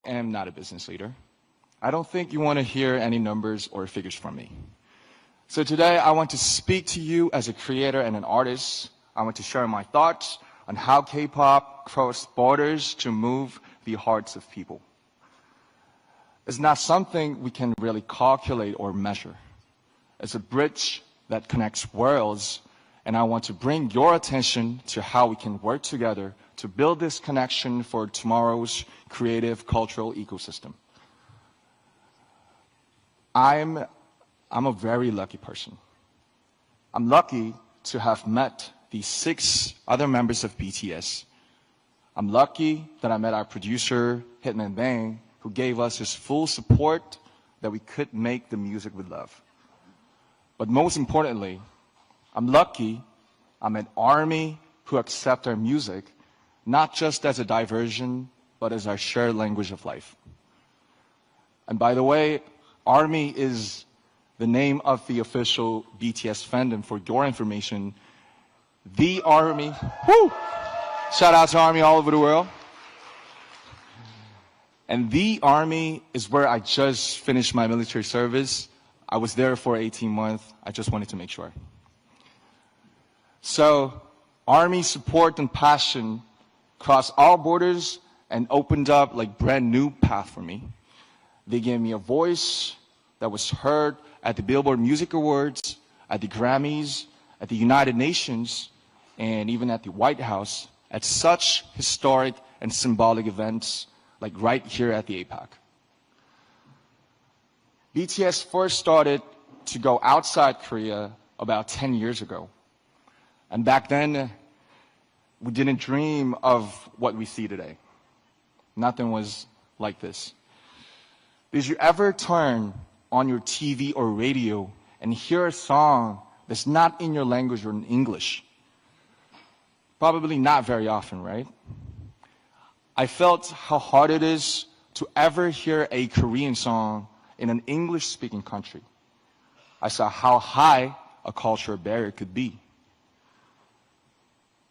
am not a business leader. I don't think you want to hear any numbers or figures from me. So today I want to speak to you as a creator and an artist. I want to share my thoughts on how K-pop crossed borders to move the hearts of people. It's not something we can really calculate or measure. It's a bridge that connects worlds, and I want to bring your attention to how we can work together to build this connection for tomorrow's creative cultural ecosystem. I'm a very lucky person. I'm lucky to have met the 6 other members of BTS. I'm lucky that I met our producer, Hitman Bang, who gave us his full support that we could make the music we love. But most importantly, I'm lucky I'm an ARMY who accept our music, not just as a diversion, but as our shared language of life. And by the way, ARMY is the name of the official BTS fandom. For your information, the ARMY, woo! Shout out to ARMY all over the world. And the ARMY is where I just finished my military service. I was there for 18 months. I just wanted to make sure. So, ARMY support and passion crossed all borders and opened up like brand new path for me. They gave me a voice that was heard at the Billboard Music Awards, at the Grammys, at the United Nations, and even at the White House, at such historic and symbolic events like right here at the APEC. BTS first started to go outside Korea about 10 years ago. And back then, we didn't dream of what we see today. Nothing was like this. Did you ever turn on your TV or radio and hear a song that's not in your language or in English? Probably not very often, right? I felt how hard it is to ever hear a Korean song in an English-speaking country. I saw how high a cultural barrier could be.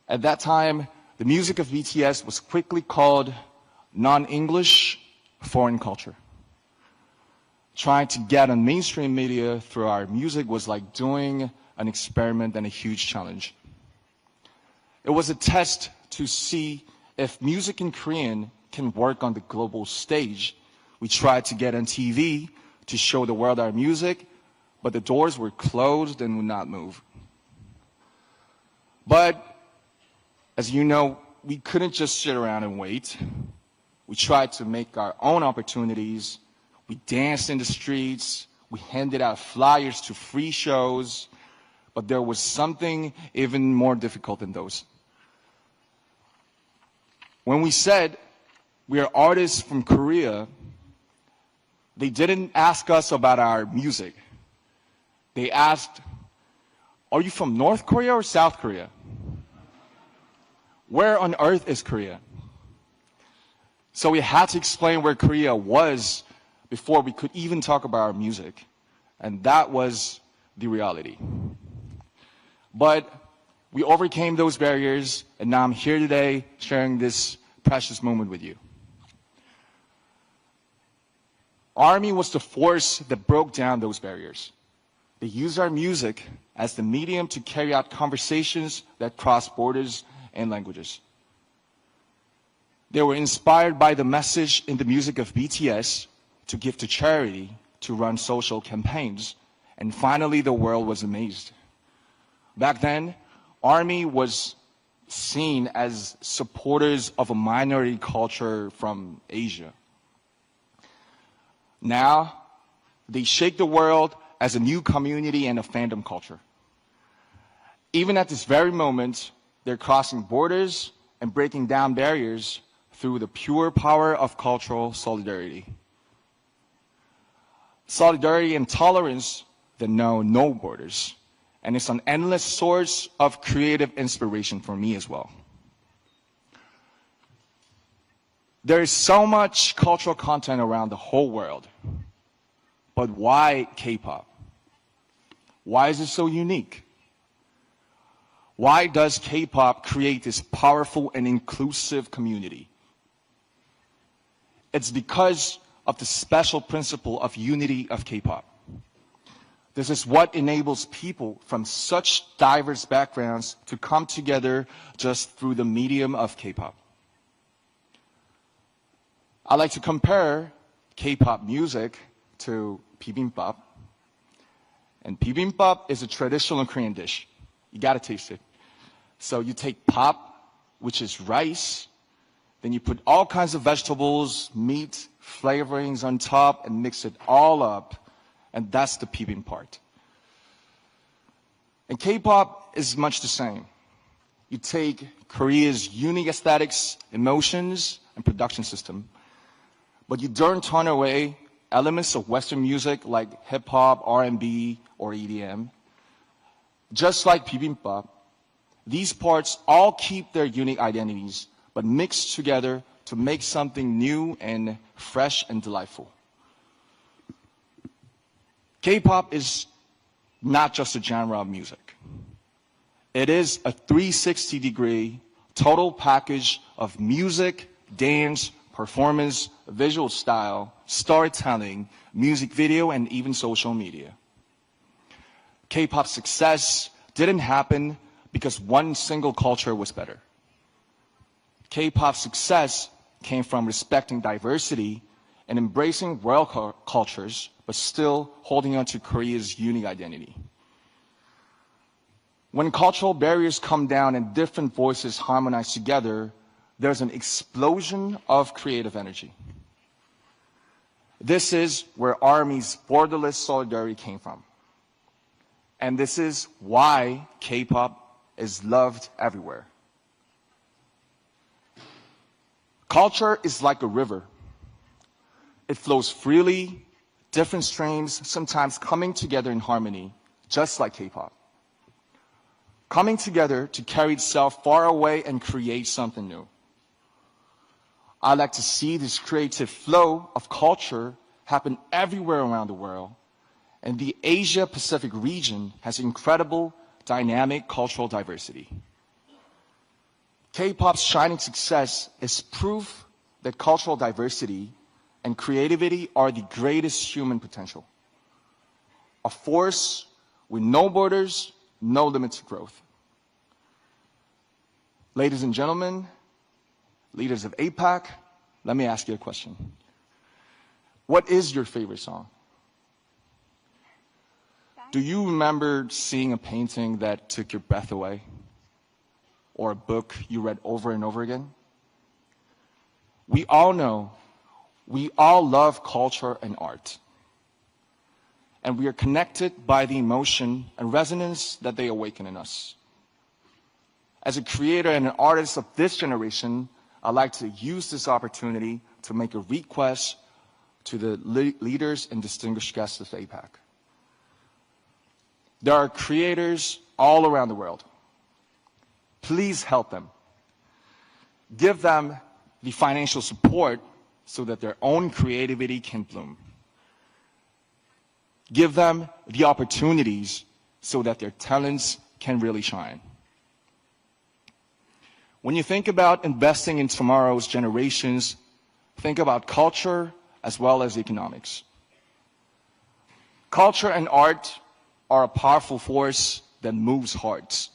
At that time, the music of BTS was quickly called non-English foreign culture. Trying to get on mainstream media through our music was like doing an experiment and a huge challenge. It was a test to see if music in Korean can work on the global stage. We tried to get on TV to show the world our music, but the doors were closed and would not move. But as you know, we couldn't just sit around and wait. We tried to make our own opportunities. We danced in the streets. We handed out flyers to free shows. But there was something even more difficult than those. When we said we are artists from Korea, they didn't ask us about our music. They asked, are you from North Korea or South Korea? Where on earth is Korea? So we had to explain where Korea was before we could even talk about our music. And that was the reality. But we overcame those barriers, and now I'm here today sharing this precious moment with you. ARMY was the force that broke down those barriers. They used our music as the medium to carry out conversations that cross borders and languages. They were inspired by the message in the music of BTS to give to charity, to run social campaigns, and finally the world was amazed. Back then, ARMY was seen as supporters of a minority culture from Asia. Now, they shake the world as a new community and a fandom culture. Even at this very moment, they're crossing borders and breaking down barriers through the pure power of cultural solidarity. Solidarity and tolerance that know no borders. And it's an endless source of creative inspiration for me as well. There is so much cultural content around the whole world. But why K-pop? Why is it so unique? Why does K-pop create this powerful and inclusive community? It's because of the special principle of unity of K-pop. This is what enables people from such diverse backgrounds to come together just through the medium of K-pop. I like to compare K-pop music to bibimbap. And bibimbap is a traditional Korean dish. You gotta taste it. So you take pop, which is rice, then you put all kinds of vegetables, meat, flavorings on top, and mix it all up. And that's the bibimbap part. And K-pop is much the same. You take Korea's unique aesthetics, emotions, and production system, but you don't turn away elements of Western music like hip-hop, R&B, or EDM. Just like bibimbap, these parts all keep their unique identities, but mix together to make something new and fresh and delightful. K-pop is not just a genre of music. It is a 360-degree total package of music, dance, performance, visual style, storytelling, music video, and even social media. K-pop's success didn't happen because one single culture was better. K-pop's success came from respecting diversity and embracing world cultures, but still holding on to Korea's unique identity. When cultural barriers come down and different voices harmonize together, there's an explosion of creative energy. This is where ARMY's borderless solidarity came from. And this is why K-pop is loved everywhere. Culture is like a river. It flows freely, different streams, sometimes coming together in harmony, just like K-pop. Coming together to carry itself far away and create something new. I like to see this creative flow of culture happen everywhere around the world, and the Asia-Pacific region has incredible, dynamic cultural diversity. K-pop's shining success is proof that cultural diversity and creativity are the greatest human potential. A force with no borders, no limit to growth. Ladies and gentlemen, leaders of APEC, let me ask you a question. What is your favorite song? Do you remember seeing a painting that took your breath away? Or a book you read over and over again? We all know, we all love culture and art. And we are connected by the emotion and resonance that they awaken in us. As a creator and an artist of this generation, I'd like to use this opportunity to make a request to the leaders and distinguished guests of APEC. There are creators all around the world. Please help them. Give them the financial support so that their own creativity can bloom. Give them the opportunities so that their talents can really shine. When you think about investing in tomorrow's generations, think about culture as well as economics. Culture and art are a powerful force that moves hearts.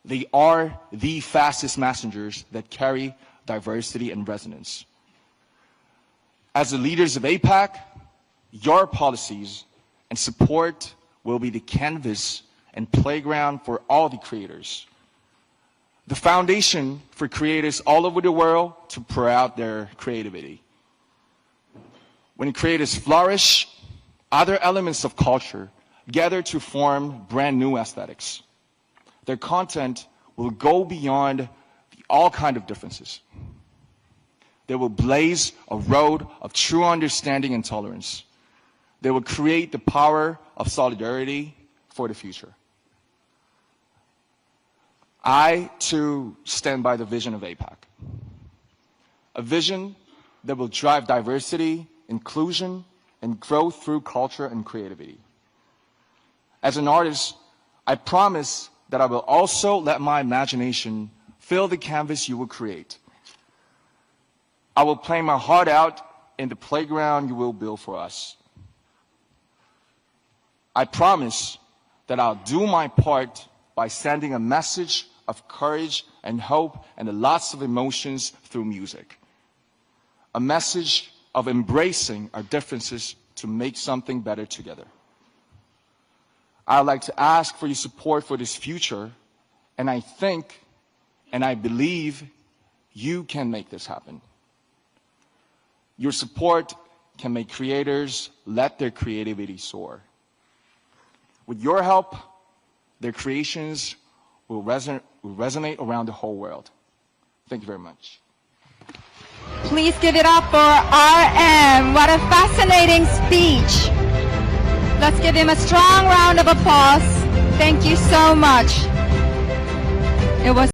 They are the fastest messengers that carry diversity and resonance. As the leaders of APEC, your policies and support will be the canvas and playground for all the creators. The foundation for creators all over the world to pour out their creativity. When creators flourish, other elements of culture gather to form brand new aesthetics. Their content will go beyond all kinds of differences. They will blaze a road of true understanding and tolerance. They will create the power of solidarity for the future. I, too, stand by the vision of APEC. A vision that will drive diversity, inclusion, and growth through culture and creativity. As an artist, I promise that I will also let my imagination fill the canvas you will create. I will play my heart out in the playground you will build for us. I promise that I'll do my part by sending a message of courage and hope and lots of emotions through music. A message of embracing our differences to make something better together. I'd like to ask for your support for this future, and I think and I believe you can make this happen. Your support can make creators let their creativity soar. With your help, their creations will resonate around the whole world. Thank you very much. Please give it up for RM. What a fascinating speech. Let's give him a strong round of applause. Thank you so much. It was